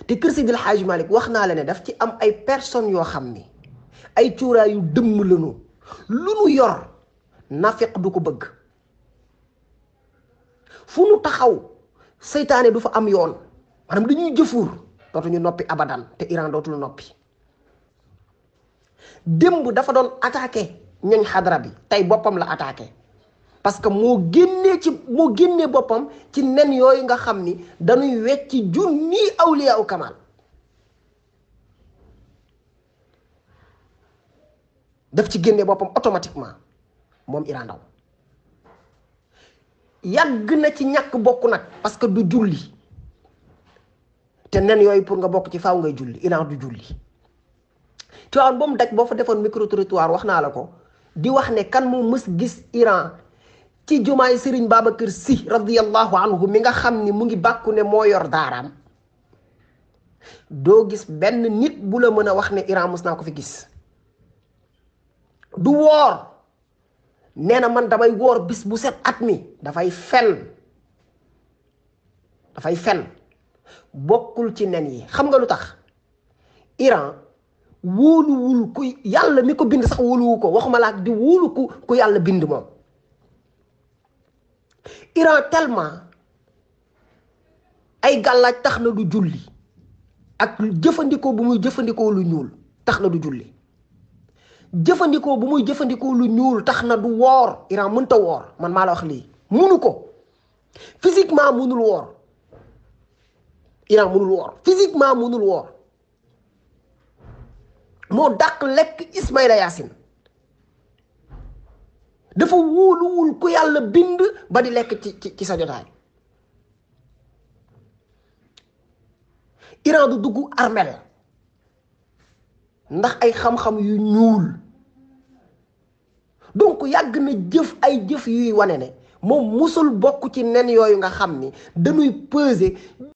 te kër Seydil Hadji Malick wax naa la ne daf ci am ay personnes yoo xam ni ay cuuraay yu dëmm lañu lu nu yor nafiq du ko bëgg fu nu taxaw seytaane du fa am yoon maanaam dañuy jëfuur dootuñu noppi abadan te Iran dootul noppi démb dafa doon attaqué ñoñ xadara bi tey boppam la attaqué parce que moo génnee boppam ci nen yooyu nga xam ni dañuy wecci junni awliya u kamal daf ci génnee boppam automatiquement moom Iran Ndao yàgg na ci ñàkk bokk nag parce que du julli te nen yooyu pour nga bokk ci faaw ngay julli Iran du julli Tiwaawan ba mu daj boo fa defoon micro trottoir wax naa la ko di wax ne kan moo mës gis Iran ci jumaay Serigne Babacar Sy radiyallahu anhu mi nga xam ni mu ngi bàkku ne moo yor daaraam doo gis benn nit bu la mën a wax ne Iran mës naa ko fi gis du woor nee na man damay woor bis bu set at mi dafay fen bokkul ci nen yi xam nga lu tax Iran wóoluwul ku yàlla mi ko bind sax wóoluwu ko waxuma laa di wóolu ku yàlla bind moom Iran tellement ay gàllaaj tax na du julli ak jëfandikoo bu muy jëfandikoo lu ñuul tax na du julli jëfandikoo bu muy jëfandikoo lu ñuul tax na du woor Iran mënta woor man maa la wax lii munu ko physiquement munul woor Iran munul woor physiquement munul woor moo dàq lekk Ismaïla Yaasin dafa wóoluwul ku yàlla bind ba di lekk ci sa jotaay Iran du dugg armel ndax ay xam-xam yu ñuul donc yàgg na jëf ay jëf yuy wane ne moom musul bokk ci nen yooyu nga xam ni dañuy peser